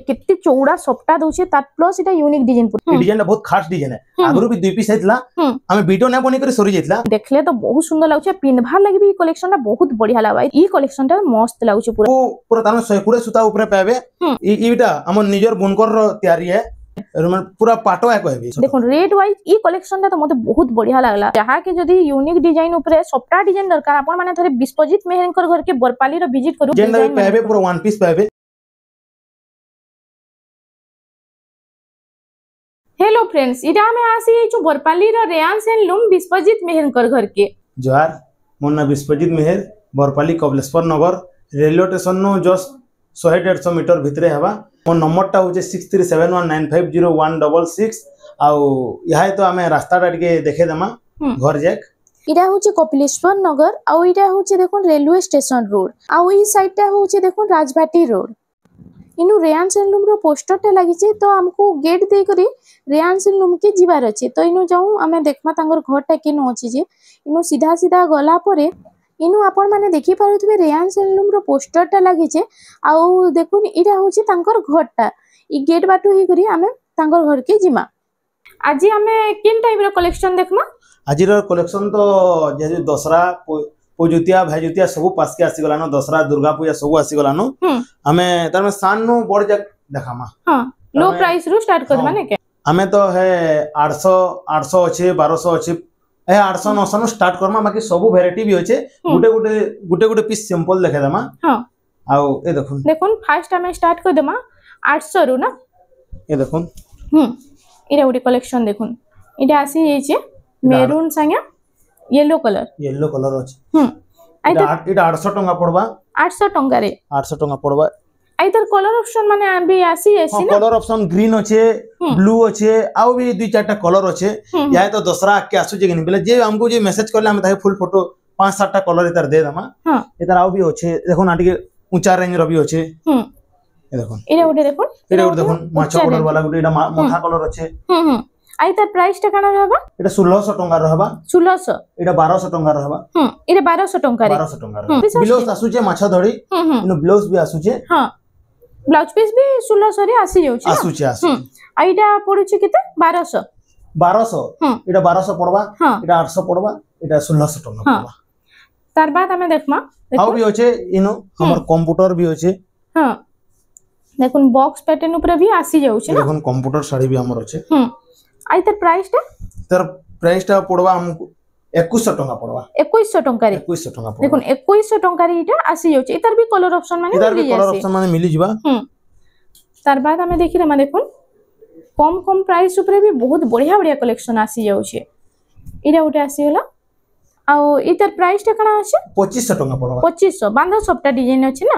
कितने चौड़ा सप्टा दोचे तार प्लस इटा यूनिक डिजाइन पूरा डिजाइन बहुत खास डिजाइन है आगरो भी 2 पीस आइतला हमें वीडियो ना बनी कर सरी जाइतला देखले तो बहुत सुंदर लागुचे पिनभार लागि भी कलेक्शन टा बहुत बढ़िया लागबा ई कलेक्शन टा मस्त लागुचे पूरा पूरा तार सयकुड़े सुता ऊपर पाबे ईटा हमर निजर बुनकर रो तैयारी है पूरा पाटो है कहबी देखो रेट वाइज ई कलेक्शन टा तो मते बहुत बढ़िया लागला जहा के जदी यूनिक डिजाइन ऊपर सप्टा डिजाइन दरकार अपन माने थरे विश्वजीत मेहरकर घर के बरपाली रो विजिट करू डिजाइन पाबे पूरा वन पीस पाबे। हेलो फ्रेंड्स इडा में आसी छु बरपाली रो रेयांस एंड लूम विश्वजीत मेहरकर घर के जोहार मोर ना विश्वजीत मेहर बरपाली कबलेश्वर नगर रेलवे स्टेशन नो जस्ट 100-150 मीटर भितरे हवा मोर नंबर टा होचे 6371950166 आउ यहां तो हमें रास्ता टा के देखे दमा घर जाक इडा होचे कपिलेश्वर नगर आउ इडा होचे देखोन रेलवे स्टेशन रोड आउ ई साइड टा होचे देखोन राजबाटी रोड इनु रेयांस एंड लूम रो पोस्टर टा लागि छे तो हमको गेट दे करी रेयांस एंड लूम के जिबार अछि तो इनु जाऊ हमें देखमा तांगर घर टा केनो अछि जे इनु सीधा सीधा गला परे इनु आपण माने देखि पारुथबे रेयांस एंड लूम रो पोस्टर टा लागि छे आउ देखुन इडा होछि तांकर घर टा ई गेट बाटू ही करी हमें तांकर घर के जिमा आजि हमें किन टाइप रो कलेक्शन देखमा आजि रो कलेक्शन तो जे दसरा पूजुतिया भाईजुतिया सब पास के आसी गलानो दसरा दुर्गा पूजा सब आसी गलानो हमें तार में सान नो बड़ जग देखामा हां लो प्राइस रो स्टार्ट कर माने के हमें तो है 800 अच्छे 1200 अच्छे ए 800 900 नो स्टार्ट करमा बाकी सब वैरायटी भी होचे गुटे पीस सिंपल देखे दमा हां आउ ए देखुन फर्स्ट हमें स्टार्ट कर देमा 800 रो ना ए देखुन इरा गुटे कलेक्शन देखुन इटा आसी जाइछे मेरून संगे येलो कलर अछि इटा 800 टंका पड़बा 800 टंका रे 800 टंका पड़बा आइतर कलर ऑप्शन माने भी आसी एसी ना कलर ऑप्शन ग्रीन अच्छे ब्लू अच्छे आउ भी 2-4टा कलर अच्छे या तो दसरा के आसु जे बेले जे हमको जे मैसेज करले हम ताहे फुल फोटो 5-7टा कलर इतर दे दमा इतर आउ भी अच्छे देखो ना टिके ऊंचा रेंज रो भी अच्छे ए देखो इरा उठे देखो माछो कलर वाला गुटे इटा मोठा कलर अच्छे आइतर प्राइस टा काना रहबा इटा 1600 टंका रहबा 1600 इटा 1200 टंका रहबा इटा 1200 टंका रे 1200 टंका रहबा ब्लाउज आसु जे माछा धड़ी इनो ब्लाउज भी आसु जे हां ब्लाउज पीस भी 1600 रे आसी जाउ छै आसु आइटा पड़ु छै केते 1200 इटा 1200 पड़बा इटा 800 पड़बा इटा 1600 टंका पड़बा तार बाद हमें देखमा आउ भी होचे इनो हमर कंप्यूटर भी होचे हां देखुन बॉक्स पैटर्न ऊपर भी आसी जाउ छै देखुन कंप्यूटर साड़ी भी हमर होचे आइतर प्राइस टा पड़वा हमको 2100 टंका पड़वा 2100 टंका रे 2100 टंका पड़वा देखुन 2100 टंका रे इटा आसी जाउ छै इतर भी कलर ऑप्शन माने मिली जिबा तार बाद हमें देखि रमा देखुन कम प्राइस ऊपर भी बहुत बढ़िया कलेक्शन आसी जाउ छै इरा उठे आसी होला आ इतर प्राइस टा कना अछि 2500 टंका पड़वा 2500 बांधा सबटा डिजाइन अछि ना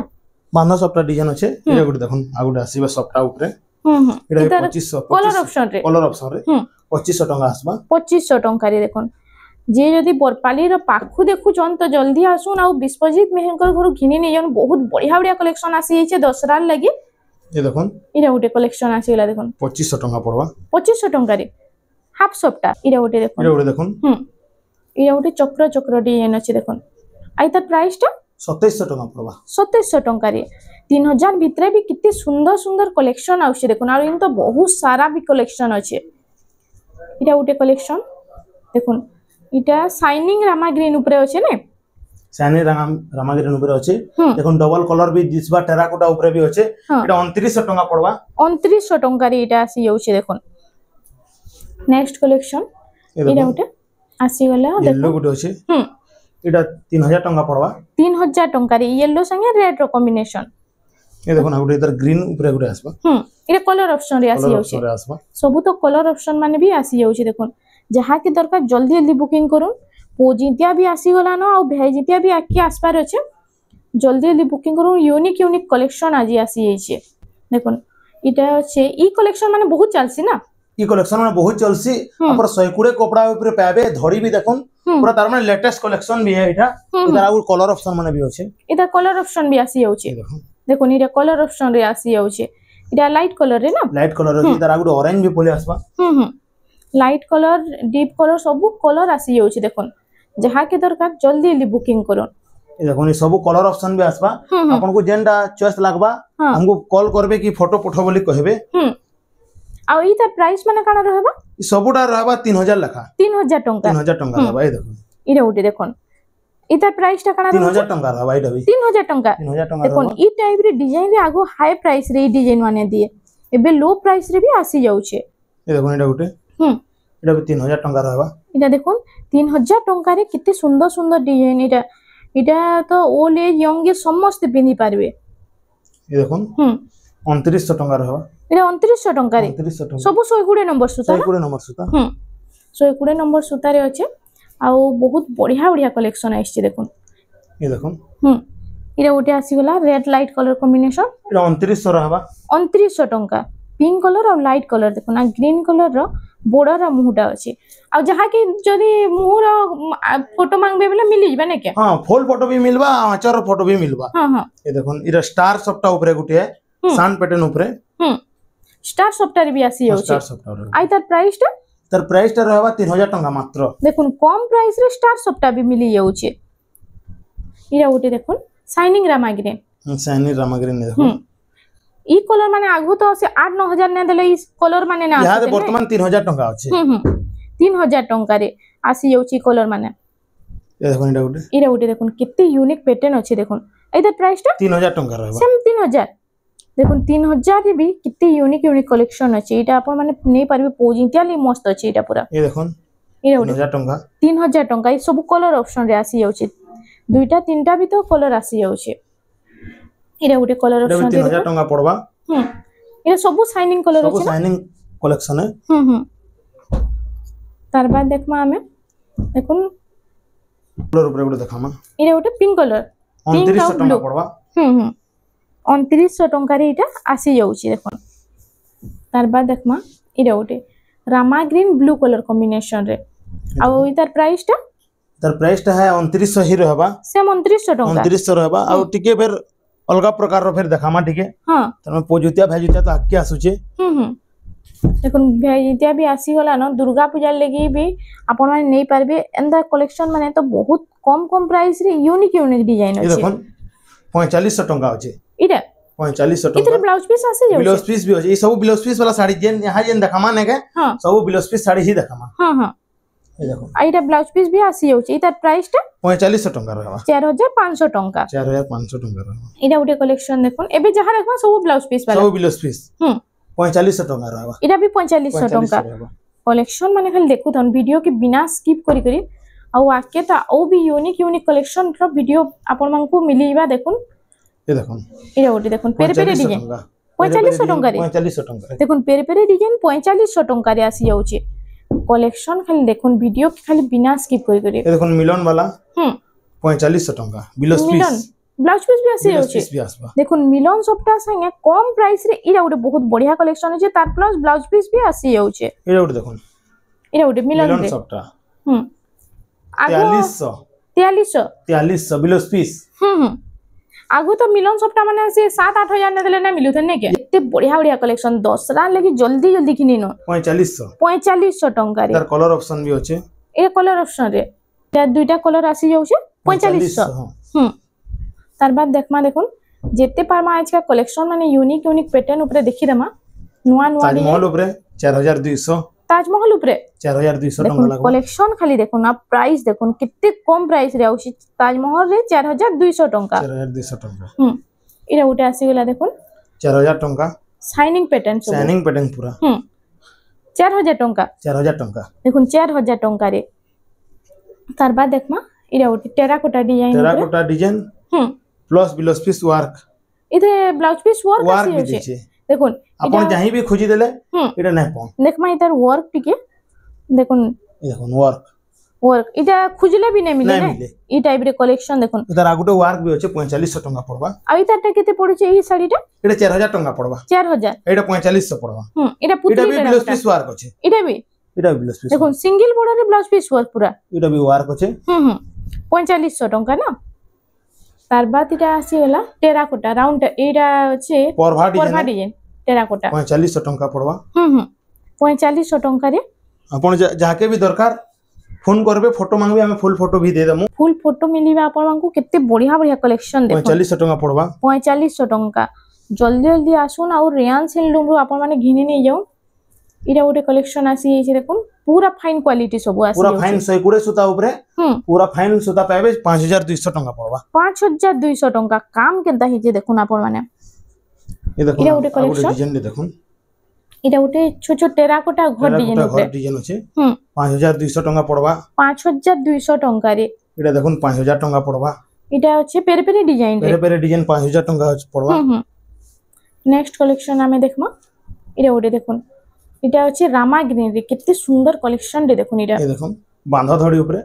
बांधा सबटा डिजाइन अछि इरा गुटे देखुन आ गुटे आसीबा सबटा ऊपर इरा 2500 कलर ऑप्शन रे 2500 टंका आसबा 2500 टंका रे देखुन जे जदी बरपाली रो पाखु देखु जन तो जल्दी आसुन आ विश्वजीत मेहरकर घर घिनी नै जन बहुत बढ़िया कलेक्शन आसी छै दसरा लागि ए देखुन इरा गुटे कलेक्शन आसी गेला देखुन 2500 टंका पड़वा 2500 टंका रे हाफ सप्टा इरा गुटे देखुन इरा गुटे चक्र डिजाइन अछि देखुन आइतर प्राइस टा 2700 टंका पड़वा 2700 टंका रे 3000 भितरे भी कितने सुंदर कलेक्शन आउछे देखुन आ इन तो बहुत सारा भी कलेक्शन अछि इटा गुटे कलेक्शन देखुन इटा शाइनिंग रामा ग्रीन ऊपर अछि ने शाइनिंग रामा ग्रीन ऊपर अछि देखुन डबल कलर भी दिसबा टेराकोटा ऊपर भी अछि इटा 2900 टंका पड़वा 2900 टंका रे इटा आसी जाउछे देखुन नेक्स्ट कलेक्शन इटा गुटे आसी गला येलो गुटे अछि इटा 3000 टंका पड़वा 3000 टंका रे येलो संगे रेड रो कॉम्बिनेशन ए देखो ना गुटे इधर ग्रीन ऊपर गुटे आसबा इरे कलर ऑप्शन रे आसी जाउछे सब तो कलर ऑप्शन माने भी आसी जाउछे देखुन जहा के दरकार जल्दी बुकिंग करूं पोजितिया भी आसी गला न आ भेजितिया भी आके आसपार अछि जल्दी बुकिंग करूं यूनिक कलेक्शन आज आसी जाइछे देखुन इटा छै ई कलेक्शन माने बहुत चलसी ना ई कलेक्शन माने बहुत चलसी पर 100 कपड़ा ऊपर पाबे धड़ी भी देखुन पूरा तार माने लेटेस्ट कलेक्शन भी है इटा इधर आ कलर ऑप्शन माने भी होचे इधर कलर ऑप्शन भी आसी जाउछे देखुन इटा कलर ऑप्शन रे आसी जाउछे इटा लाइट कलर रे ना लाइट कलर रे इधर आ ऑरेंज भी पोले आसबा लाइट कलर डीप कलर सब कलर आसी जाउछे देखुन जहा के दरकार जल्दी बुकिंग करो ए देखो सब कलर ऑप्शन भी आसबा आपन को जेंडा चॉइस लागबा हमको कॉल करबे कि फोटो पठो बोली कहबे आ ई त प्राइस माने काना रहबा सबुडा रहबा 3000 लखा 3000 टंका 3000 टंका रहबा ए देखो इरे उठे देखन ई त प्राइस टा काना 3000 टंका रहबा एटा भी 3000 टंका 3000 टंका देखन ई टाइप रे डिजाइन रे आगो हाई प्राइस रे डिजाइन माने दिए एबे लो प्राइस रे भी आसी जाउ छे ए देखो एटा उठे एटा भी 3000 टंका रहबा इटा देखन 3000 टंका रे किते सुंदर सुंदर डिजाइन इटा इटा तो ओल्ड एज यंग एज समस्त पिंदी पारबे ए देखन 2900 टंका रहबा इटा 2900 टंका रे 2900 टंका सब 120 नंबर सूता 120 नंबर सूता 120 नंबर सूता रे अछि आ बहुत बढ़िया बढ़िया कलेक्शन आइछि देखन ए देखन इटा उठे आसी गला रेड लाइट कलर कॉम्बिनेशन इटा 2900 रहबा 2900 टंका पिंक कलर और लाइट कलर देखो ना ग्रीन कलर रो बॉर्डर आ मुहटा अछि आ जहा के जदी मुहर फोटो मांगबे बेला मिली जबे ने के हां फुल फोटो भी मिलबा आचर फोटो भी मिलबा हां ए देखन इरा स्टार सफ्टा ऊपर गुटे सान पैटर्न ऊपर स्टार सफ्टार भी आसी जाउ स्टार सफ्टा आई तार प्राइस टा रहबा 3000 टंका मात्र देखुन कम प्राइस रे स्टार सफ्टा भी मिली जाउ छे इरा उठे देखुन शाइनिंग रामाग्रीन देखो ई कलर माने आगु तो से 8-9000 ने देले ई कलर माने ना यहां वर्तमान 3000 टंका अछि 3000 टंका रे आसी जाउची कलर माने ए देखो इरा उठे देखुन कितने यूनिक पैटर्न अछि देखुन एदा प्राइस टा 3000 टंका रहबा सेम 3000 देखुन 3000 रे भी कितने यूनिक कलेक्शन अछि एटा अपन माने नै परबे पोजिंग त्याली मस्त अछि एटा पूरा ए देखुन इरा 3000 टंका 3000 टंका ई सब कलर ऑप्शन रे आसी जाउची दुईटा तीनटा भी तो कलर आसी जाउची इरा उठे कलर ऑप्शन 3000 टंका पड़बा इरा सब शाइनिंग कलर अछि सब शाइनिंग कलेक्शन है तार बाद देखमा हमें देखुन कलर ऊपर गुटे देखामा इरा उठे पिंक कलर 2900 टंका पड़बा 2900 टंका रे इटा आसी जाउची देखुन तार बाद देखमा इरा उठे Rama green blue colour combination रे आ इतार प्राइस टा है 2900 ही रहबा सेम 2900 टंका 2900 रहबा आ टिके फेर अलगा प्रकार रो फेर देखामा टिके हां तमे पोजुतिया भेजुतिया तो आके आसुचे देखुन भेजुतिया भी आसी होला न दुर्गा पूजा लगी भी आपण माने नै पारबे एंदा कलेक्शन माने तो बहुत कम प्राइस रे यूनिक डिजाइन अछि देखुन 4500 टंका अछि इटा 4500 टंका इतरे ब्लाउज पीस आसे जाउ ब्लाउज पीस भी अछि ई सब ब्लाउज पीस वाला साड़ी जेन यहां जेन देखामा ने के सब ब्लाउज पीस साड़ी ही देखामा हां ए देखो आइटा ब्लाउज पीस भी आसी जाउची इतार प्राइस टा 4500 टंका रहबा 4500 टंका 4500 टंका रहबा इटा उठे कलेक्शन देखुन एबे जहां देखबा सब ब्लाउज पीस वाला सब ब्लाउज पीस 4500 टंका रहबा इटा भी 4500 टंका कलेक्शन माने खाली देखु थन वीडियो के बिना स्किप करी करी आ आके ता ओ भी यूनिक कलेक्शन रो वीडियो आपन मन को मिलीबा देखुन ए देखुन इटा उठे देखुन पेरे डिजाइन 4500 टंका रे 4500 टंका देखुन पेरे डिजाइन 4500 टंका रे आसी जाउची कलेक्शन खाली देखुन वीडियो के खाली बिना स्किप करी करी ए देखुन मिलन वाला 4500 टंका ब्लाउज पीस भी आसी देखुन मिलन सप्ताह संगे कम प्राइस रे इरा उठे बहुत बढ़िया कलेक्शन अछि तार प्लस ब्लाउज पीस भी आसी जाउचे इरा उठे देखुन इरा उठे मिलन सप्ताह 4300 ब्लाउज पीस आगु तो मिलन सप्ताह माने से 7-8000 ने देले ना मिलुथन ने के एते बढ़िया कलेक्शन दसरा लगी जल्दी किनी नो 4500 टंका रे तार कलर ऑप्शन भी अछि ए कलर ऑप्शन रे तार दुईटा कलर आसी जाउछे 4500 तार बाद देखमा देखुन जेते पारमा आज का कलेक्शन माने यूनिक पैटर्न ऊपर देखि दमा नुवा ताजमहल ऊपर 4200 ताजमहल ऊपर 4200 टंका लागो कलेक्शन खाली देखुन आ प्राइस देखुन कितने कम प्राइस रे आउछि ताजमहल रे 4200 टंका 4200 टंका इरा उठे आसी गेला देखुन 4000 टंका शाइनिंग पैटर्न पूरा 4000 टंका देखुन 4000 टंका रे तार बाद देखमा इरा उठे terracotta design plus blouse piece work इधे ब्लाउज पीस वर्क आसी छै देखुन अपन जहीं भी खोजी देले एटा नै पन देखमा इधर वर्क टिके देखुन वर्क इटा खुजले भी नै मिले ने ई टाइप रे कलेक्शन देखुन इधर आगुटे वर्क भी अछि 4500 टंका पड़बा आ इटा केते पड़ु छै ई साड़ीटा एटा 4000 टंका पड़बा 4000 एटा 4500 पड़बा इटा पुतली भी ब्लाउज पीस वर्क अछि इटा भी ब्लाउज पीस देखुन सिंगल बॉर्डर रे ब्लाउज पीस वर्क पूरा इटा भी वर्क अछि 4500 टंका ना तार बाद इटा आसी होला टेराकोटा राउंड एटा छै परभा डिजाइन टेराकोटा 4500 टंका पड़बा 4500 टंका रे अपन जाके भी दरकार फोन करबे फोटो मांगबे हम फुल फोटो भी दे दमु फुल फोटो मिलिबा आपन मानकू केते बढ़िया बढ़िया कलेक्शन देखो 4500 टका पड़बा 4500 टका जल्दी जल्दी आसुन और रेयान हैंडलूम रो आपन माने घिनी नै जाऊ इरा गोटे कलेक्शन आसी है देखो पूरा फाइन क्वालिटी सब आसी पूरा फाइन 120 सूता ऊपर पूरा फाइन सूता पाबे 5200 टका पड़बा 5200 टका काम केनता हे जे देखुन आपन माने ये देखो इरा गोटे कलेक्शन डिजाइन दे देखो इरा गोटे छोट छोट टेराकोटा घर डिजाइन ऊपर घर डिजाइन अछि 5200 टका पड़बा 5200 टका रे इरा देखुन 5000 टका पड़बा इटा अछि पेरे पेरे डिजाइन रे पेरे पेरे डिजाइन 5000 टका पड़बा नेक्स्ट कलेक्शन हमें देखमा इरा गोटे देखुन इटा अछि रामा ग्रीन रे कितने सुंदर कलेक्शन रे देखुन इरा ये देखो बांधा धड़ी ऊपर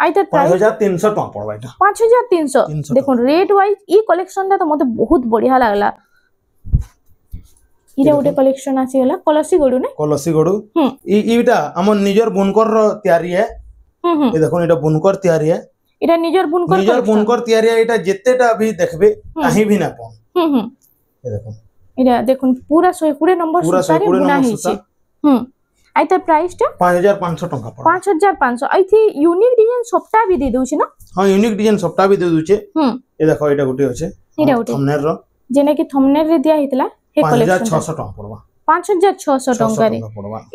आइता प्राइस 5300 टका पड़बा इटा 5300 देखो रेट वाइज ई कलेक्शन ता तो मते बहुत बढ़िया लागला इरा गोटे कलेक्शन आसी गला कलसी गडू ने कलसी गडू इटा हमर निजर बुनकर रो तयारी है ये देखो इटा बुनकर तयारी है इटा निजर बुनकर तयारी है इटा जेतेटा भी देखबे कहीं भी ना पन ये देखो इरा देखो पूरा 120 नंबर सुतारे बुना हिची आइता प्राइस ता 5500 टका पड़ 5500 आइथि यूनिक डिजाइन सबटा भी दे दोछि ना हां यूनिक डिजाइन सबटा भी दे दोछि ये देखो इटा गुटे होचे इरा गुटे थंबनेल रो जेने कि थंबनेल रे दिया हितला हे कलेक्शन 5600 टका पड़बा 5600 टका रे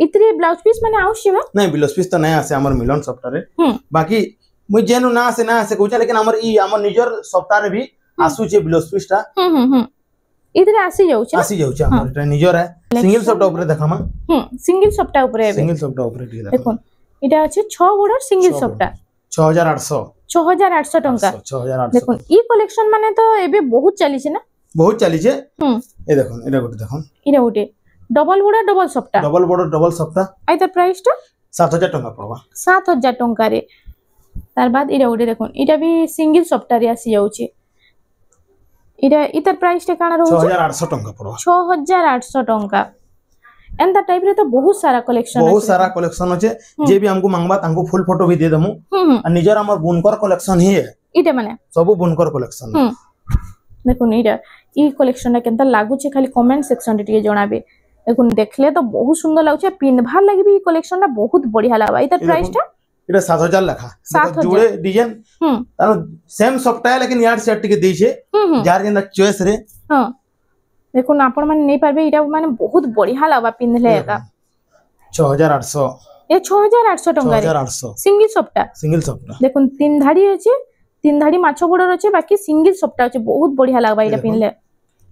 इतरे ब्लाउज पीस माने आउछिबा नहीं ब्लाउज पीस त नै आसे हमर मिलन सप्ताह रे बाकी मु जेनु ना आसे कहूचा लेकिन हमर निजर सप्ताह रे भी आसु जे ब्लाउज पीस ता इधर आसी जाउछ हमर एटा निजर है सिंगल सप्ताह ऊपर देखामा सिंगल सप्ताह ऊपर है सिंगल सप्ताह ऊपर देखो इटा अछि 6 बॉर्डर सिंगल सप्ताह 6800 टका देखो ई कलेक्शन माने तो एबे बहुत चली छै ना बहुत चली छे ए देखो इरा गोटे डबल बॉर्डर डबल सप्ताह आइता प्राइस ता 7000 टका पड़बा 7000 टका रे तार बाद इरा गोटे देखो इटा भी सिंगल सप्ताह रे आसी जाउछि इरा इतर प्राइस ता काना रहउ 6800 टका पड़बा 6800 टका एंता टाइप रे तो बहुत सारा कलेक्शन अछि जे भी हमको मांगबा तांको फुल फोटो भी दे दमु आ निजर हमर बुनकर कलेक्शन ही है इटा माने सब बुनकर कलेक्शन देखो इरा ई कलेक्शन ता केनता लागु छै खाली कमेंट सेक्शन रे टिके जणाबे देखो देखले तो बहुत सुंदर लागु छै पिनभार लागि भी ई कलेक्शन ता बहुत बढ़िया लागबा इतर प्राइस ता इटा 7000 लखा जुड़े डिजाइन तानो सेम सप्ताह लेकिन यार सेट टिके दै छै जार जेंदा चॉइस रे हां देखो ना आपण माने नै पारबे इटा माने बहुत बढ़िया लागबा पिनले एका 6800 ए 6800 टका रे 6800 सिंगल सप्ताह देखो तीन धाड़ी अछि तीन धाड़ी माछो बॉर्डर अछि बाकी सिंगल सप्ताह अछि बहुत बढ़िया लागबा इटा पिनले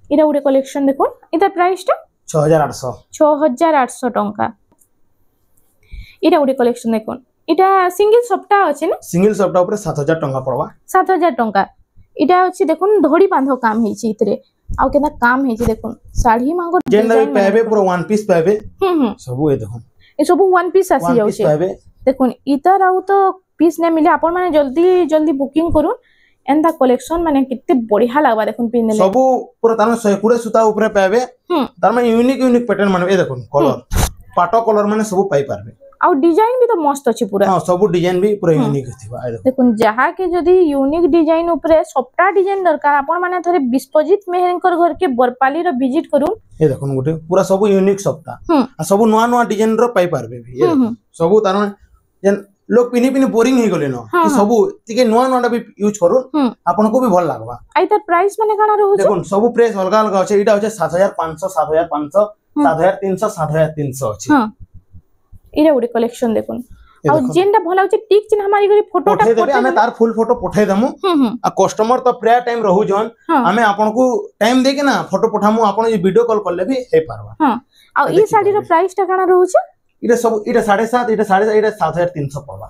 इटा उडे कलेक्शन देखो इटा प्राइस ता 6800 टका इटा उडे कलेक्शन देखो इटा सिंगल सप्ताह अछि ना सिंगल सप्ताह ऊपर 7000 टका पड़बा 7000 टका इटा अछि देखो धोड़ी बांधो काम हिची इतरे आउ केना काम हिची देखो साड़ी मांगो जेन लगे पाबे पूरा वन पीस पाबे सब ए देखो ए सब वन पीस आसी जाउ छै देखो इतर आउ तो पीस ने मिले आपण माने जल्दी जल्दी बुकिंग करू एंदा कलेक्शन माने कितने बढ़िया लागबा देखो पिनले सब पूरा तार 120 सूता ऊपर पाबे तार माने यूनिक पैटर्न माने ए देखो कलर पाटो कलर माने सब पाई पारबे आ डिजाइन भी तो मस्त अछि पूरा हां सब डिजाइन भी पूरा यूनिक थिबा आ देखो जहा के जदी यूनिक डिजाइन ऊपर सबटा डिजाइन दरकार आपण माने थरे विश्वजीत मेहरकर घर के बरपाली रो विजिट करू ए देखो गुटे पूरा सब यूनिक सबटा आ सब नवा डिजाइन रो पाई पारबे भी ए सब तार माने जन लोग पिनी बोरिंग ही गले न कि सब तिके नवा भी यूज करू आपन को भी भल लागबा आइतर प्राइस माने काना रहउ देखो सब प्राइस अलग अलग अछि इटा होचे 7500 7500 7300 7300 अछि हां इरा उडे कलेक्शन देखो आ जेंडा भला होचे टिक चिन्ह हमारी गरी फोटोटा फोटो हमें तार फुल फोटो पठाई दमु आ कस्टमर तो प्राय टाइम रहू जन हमें आपन को टाइम दे के ना फोटो पठामु आपन जे वीडियो कॉल करले भी हे पारबा हां आ ई साड़ी रो प्राइस टा काना रहू छ इटा सब इटा 7.5 इटा 7300 पड़बा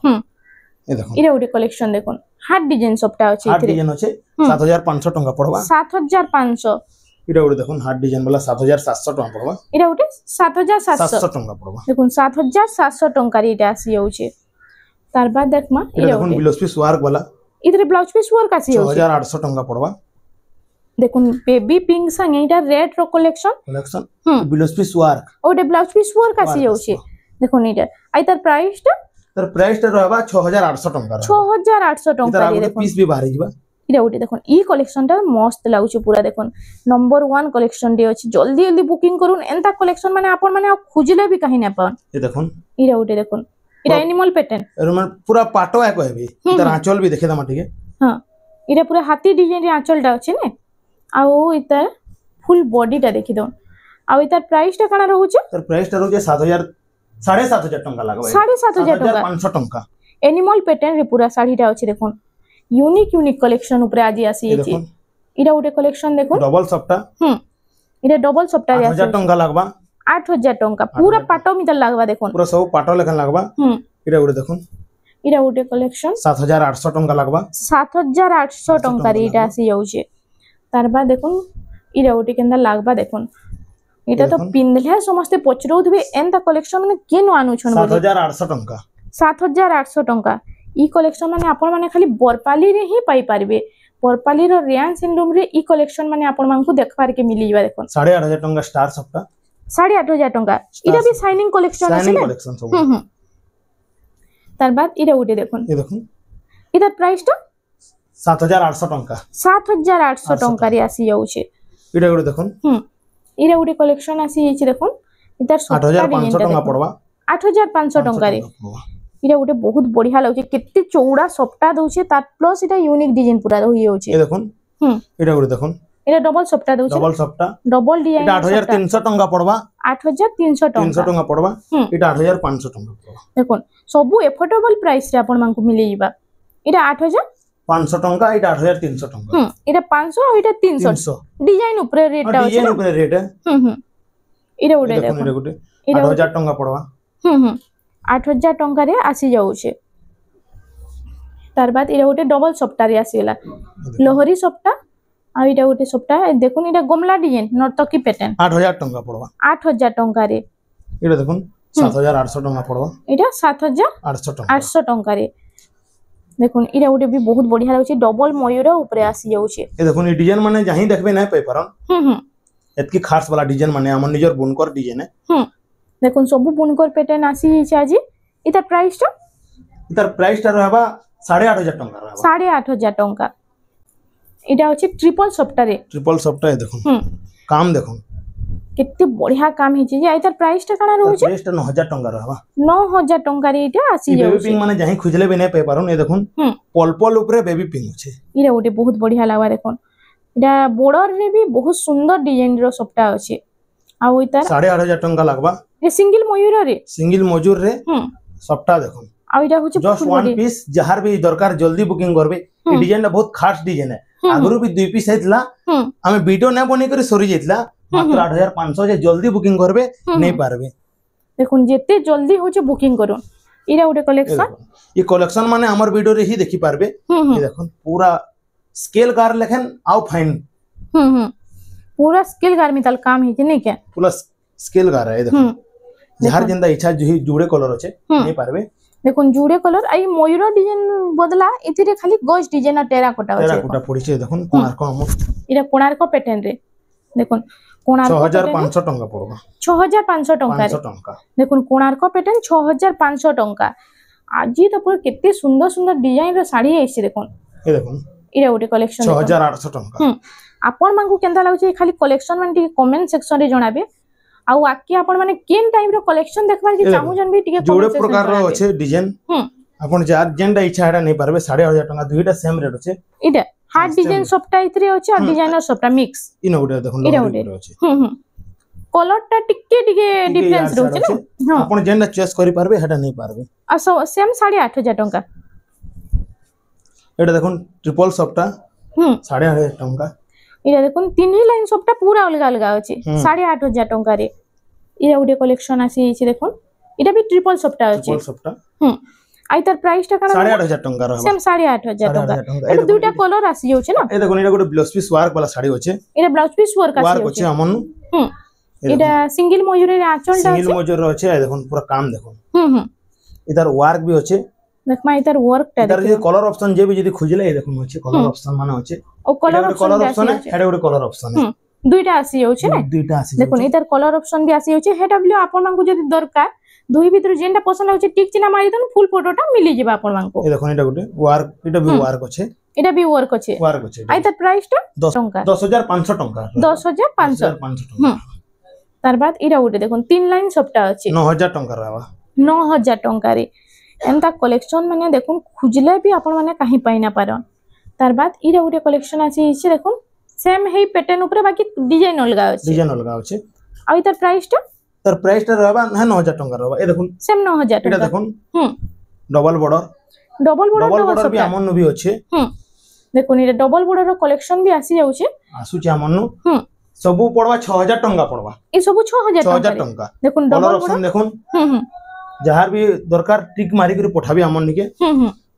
ए देखो इरा उडे कलेक्शन देखो हार्ड डिजाइन सबटा अछि हार्ड डिजाइन अछि 7500 टका पड़बा 7500 इरा उडे देखो हार्ड डिजाइन वाला 7700 टका पड़बा इरा उडे 7700 टका पड़बा देखो 7700 टका रे इटा आसी जाउछे तार बाद देखमा इरा देखो ब्लाउज पीस वर्क वाला इधर ब्लाउज पीस वर्क आसी जाउछे 6800 टका पड़बा देखो बेबी पिंक संगे इटा रेड रो कलेक्शन ब्लाउज पीस वर्क ओडे ब्लाउज पीस वर्क आसी जाउछे देखो नीटा आइतर प्राइस टा तर प्राइस टा रहबा 6800 टका 6800 टका रे देखो पीस भी बाहर जिबा इरा उटे देखो ई कलेक्शन टा मस्त लागुछ पूरा देखो नंबर 1 कलेक्शन डे अछि जल्दी जल्दी बुकिंग करून एंता कलेक्शन माने आपन माने खोजले भी कहीं ना पान ए देखो इरा उटे देखो इरा एनिमल पैटर्न एनिमल पूरा पाटो है कहबी इतार आंचल भी देखे दमा ठीक है। हां इरा पूरा हाथी डिजाइन रे आंचलटा अछि ने आ इतार फुल बॉडीटा देखि दो आ इतार प्राइसटा काना रहउचे तर प्राइसटा रहउचे 7000 7500 टंका लागबे 7500 टंका 500 टंका एनिमल पैटर्न रे पूरा साड़ीटा अछि देखोन यूनिक कलेक्शन ऊपर आज आसी अछि इरा उटे कलेक्शन देखो डबल सप्टा इरा डबल सप्टा 8000 टंका लागबा 8000 टंका पूरा पाटो मितर लागबा देखोन पूरा सब पाटो लेखन लागबा इरा उटे देखोन इरा उटे कलेक्शन 7800 टंका लागबा 7800 टंका रे इटा आसी जाउचे तार बाद देखोन इरा उटे केंदा लागबा देखोन इटा तो पिंदले समस्त पचरौथबे एंता कलेक्शन माने केनु आनु छन 7800 टंका 7800 टंका ई कलेक्शन माने आपण माने खाली बरपाली रे ही पाई पारबे बरपाली रो रियान सिंडरोम रे ई कलेक्शन माने आपण मानकु देखबार के मिलिबा देखोन 8500 टंका स्टार सप्ता 8500 टंका इरा भी शाइनिंग कलेक्शन আছে না तार बाद इरा उटे देखोन ये देखोन इदा प्राइस तो 7800 टंका 7800 टंका रे आसी जाउछे इरा उटे देखोन इरा उटे कलेक्शन आसी जाइछे देखोन इतार 8500 टंका पड़वा 8500 टंका रे इरा उटे बहुत बढ़िया लागुचे केते चौड़ा सप्ता दोछे तार प्लस इटा यूनिक डिजाइन पूरा होई होछे ये देखोन इरा उटे देखोन इरा डबल सप्ता दोछे डबल सप्ता डबल डिजाइन इटा 8300 टंका पड़वा 8300 टंका पड़वा इटा 8500 टंका पड़वा देखोन सबु एफोर्डेबल प्राइस रे आपण मानकु मिली जिबा इटा 8500 टंका इटा 8300 टंका इटा 500 और इटा 300 डिजाइन ऊपर रेट टा डिजाइन ऊपर रेट है इरा उटे देखोन इटा 8000 टंका पड़वा 8000 टंका रे आसी जाउछे तार बाद इरा उटे डबल सप्ता रे आसीला लोहरी सप्ता आ इटा उटे सप्ता देखुन इटा गमला डिजाइन नर्तकी पैटर्न 8000 टंका पड़वा 8000 टंका रे इटा देखुन 7800 टंका पड़वा इटा 7800 टंका 800 टंका रे देखुन इरा उटे भी बहुत बढ़िया लागुचे डबल मयूर ऊपर आसी जाउछे ए देखुन ई डिजाइन माने जहीं देखबे नै पे परन एतकी खास वाला डिजाइन माने हमर निजर बुनकर डिजाइन है देखुन सब बुनकर पैटर्न आसी हिचे आज इतार प्राइस टा रहबा 8500 टंका रहबा 8500 टंका इटा अछि ट्रिपल सप्ता है देखुन काम देखुन केते बढ़िया काम हिचे जे इतार प्राइस टा काना रहउचे प्राइस टा 9000 टंका रहबा 9000 टंका रे इटा आसी जाउ बेबी पिंक माने जहीं खुजले भी नै पे परन ए देखुन पल ऊपर बेबी पिंक छै इरा ओटे बहुत बढ़िया लागबा देखुन इटा बॉर्डर रे भी बहुत सुंदर डिजाइन रो सप्ता अछि आ इतार 8500 टंका लागबा ए सिंगल मयूर रे सप्ता देखुन आ इटा होचे जस्ट वन पीस जहार भी दरकार जल्दी बुकिंग करबे ई डिजाइन टा बहुत खास डिजाइन है आगुरु भी 2 पीस हेतला हमें वीडियो नै बने करी सरी जेतला मात्र 8500 जे जल्दी बुकिंग करबे नै पारबे देखुन जेते जल्दी होचे बुकिंग करो इरा उटे कलेक्शन ये कलेक्शन माने हमर वीडियो रे ही देखि पारबे ये देखुन पूरा स्केल कार लेखन आउ फाइन पूरा स्केल कार मितल काम हिचे नै के पूरा स्केल कार है देखुन जहार जिंदा इच्छा जुड़े कलर अच्छे नहीं पारबे देखुन जुड़े कलर आई मयूर डिजाइन बदला इथिरे खाली गज डिजाइन टेराकोटा अछि टेराकोटा पड़िছে देखुन कोणार्क इरा कोणार्क पैटर्न रे देखुन कोणार्क 6500 टंका पड़बा 6500 टंका देखुन कोणार्क पैटर्न 6500 टंका आजी तो पूरा केते सुंदर सुंदर डिजाइन रो साड़ी आइছে देखुन ए देखुन इरा उटे कलेक्शन 6800 टंका आपण मानकु केनता लागुचे खाली कलेक्शन माने कमेंट सेक्शन रे जणाबे आउ आके आपण माने केन टाइम रो कलेक्शन देखबार के चाहू जन भी टिके जोड़े प्रकार रो अछि डिजाइन आपण जार जेंडा इच्छा हेडा नै पारबे 8500 टंका दुईटा सेम रेट अछि इटा हार्ड डिजाइन सबटा इतरे अछि और डिजाइनर सबटा मिक्स इनो उडे देखुन लो अछि कलर टा टिके डिफरेंस रहछि ना आपण जेंडा चॉइस करि पारबे हेडा नै पारबे आ सेम 8500 टंका एटा देखुन ट्रिपल सबटा 8500 टंका इरा देखुन तीन ही लाइन सबटा पूरा अलग अलग अछि 8500 टंका रे इरा उडे कलेक्शन आसी छि देखुन इटा भी ट्रिपल सबटा अछि ट्रिपल सबटा आई तार प्राइस टा काना 8500 टंका रहबा सेम 8500 टंका ए दुटा कलर आसी जाउ छै ना ए देखुन इरा गोटे ब्लाउज पीस वर्क वाला साड़ी अछि इरा ब्लाउज पीस वर्क आसी वर्क अछि हमन इटा सिंगल मयूर रे आंचल टा सिंगल मयूर रो अछि ए देखुन पूरा काम देखुन इधर वर्क भी अछि देखमा इधर वर्क टा इधर जे कलर ऑप्शन जे भी जदी खुजले देखुन अछि कलर ऑप्शन माने अछि ओ कलर ऑप्शन है हेडा गोटे कलर ऑप्शन है दुईटा आसी जाउ छै ना दुईटा आसी देखुन इधर कलर ऑप्शन भी आसी जाउ छै हेडा बिलो आपन मानकु जदी दरकार दुई भीतर जेंटा पसंद होछि टिक चिना मारि दन फुल फोटोटा मिली जेबा आपन मानकु ए देखुन एटा गोटे वर्क एटा भी वर्क अछि एटा भी वर्क अछि आई तार प्राइस टा 10500 टंका 10500 टंका तार बाद इरा उडे देखुन तीन लाइन सबटा अछि 9000 टंका रहबा 9000 टंका रे एंता कलेक्शन माने देखुन खुजले भी आपण माने कहीं पाई ना पारन तार बाद इरा गुटे कलेक्शन आसी इचे देखुन सेम हेई पैटर्न ऊपर बाकी डिजाइन अलगा अछि आ इतर प्राइस टा रहबा ना 9000 टंका रहबा ए देखुन सेम 9000 टंका एटा देखुन डबल बॉर्डर भी हमन भी अछि देखुन इरा डबल बॉर्डर कलेक्शन भी आसी जाउछि आसुछि हमन सबु पड़वा 6000 टंका पड़वा ए सबु 6000 टंका देखुन डबल ऑप्शन देखुन जहार भी दरकार टिक मारी करी पठाबी हमन निके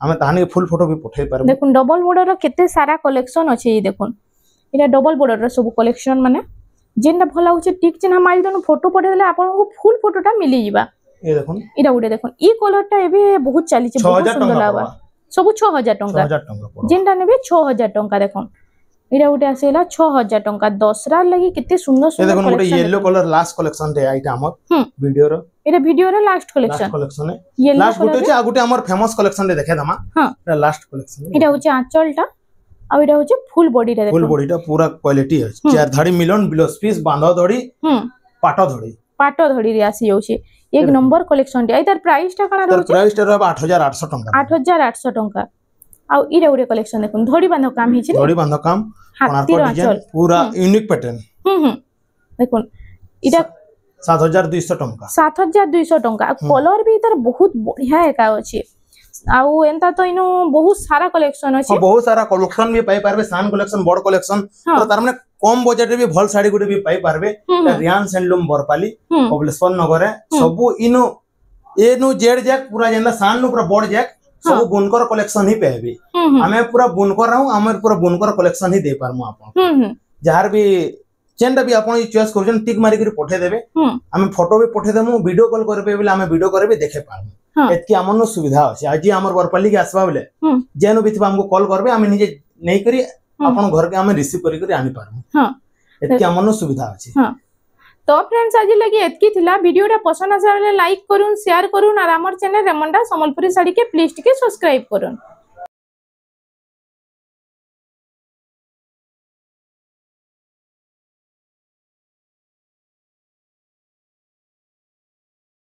हमें ताहानी फुल फोटो भी पठाई पारबो देखुन डबल बॉर्डर केते सारा कलेक्शन अछि देखुन इरा डबल बॉर्डर सब कलेक्शन माने जेनटा भला होचे टिक चिन्ह माइल दनु फोटो पठे देले आपन को फुल फोटोटा मिली जिबा ए देखुन इरा उडे देखुन ई कलरटा एबे बहुत चाली छे बहुत सुंदर लागबा सब 6000 टंका जेनटा नेबे 6000 टंका देखुन इरा उडे आसेला 6000 टंका दसरा लागि केते सुंदर सुंदर देखुन उडे येलो कलर लास्ट कलेक्शन रे आइटा हमर वीडियो रो इरा वीडियो रो लास्ट कलेक्शन है लास्ट गुटे छै आ गुटे हमर फेमस कलेक्शन रे देखे दमा हां लास्ट कलेक्शन इरा होचे आंचलटा आ इरा होचे फुल बॉडी रे फुल बॉडी टा पूरा क्वालिटी है चार धड़ी मिलन ब्लाउज पीस बांधा धड़ी पाटो धड़ी रे आसी जाउछे एक नंबर कलेक्शन रे इधर प्राइस टा कना रहउछे प्राइस टा रहबा 8800 टंका 8800 टंका आ इरा उरे कलेक्शन देखुन धड़ी बांधो काम हिचे धड़ी बांधो काम हाथी डिजाइन पूरा यूनिक पैटर्न देखुन इरा 7200 टंका 7200 टंका कलर भी इधर बहुत बढ़िया एका अछि आउ एंता तो इनो बहुत सारा कलेक्शन अछि बहुत सारा कलेक्शन भी पाई पारबे सान कलेक्शन बड़ कलेक्शन तो तार माने कम बजट रे भी भल साड़ी गुटे भी पाई पारबे रियांस हैंडलूम बरपाली कपिलेश्वर नगर रे सब इनो ए नु जेड जैक पूरा जेंदा सान नु पूरा बड़ जैक सब बुनकर कलेक्शन ही पाइबे हमें पूरा बुनकर रहू हमें पूरा बुनकर कलेक्शन ही दे पारमु आपन जहार भी जेंदा भी आपन चॉइस करजन टिक मारी करी पठे देबे हमें फोटो भी पठे देमु वीडियो कॉल करबे बेले हमें वीडियो करबे देखे पारमु एतकी हमन सुविधा अछि आज हमर बरपाली के आसबा बेले जेनो भी थिबा हमको कॉल करबे हमें निजे नै करी आपन घर के हमें रिसीव करी करी आनी पारमु एतकी हमन सुविधा अछि तो फ्रेंड्स आज लगी एतकी थिला वीडियोटा पसंद आसले लाइक करूँ शेयर करूँ और हमर चैनल रेमंडा संबलपुरी साड़ी के प्लीज टिके सब्सक्राइब करूँ।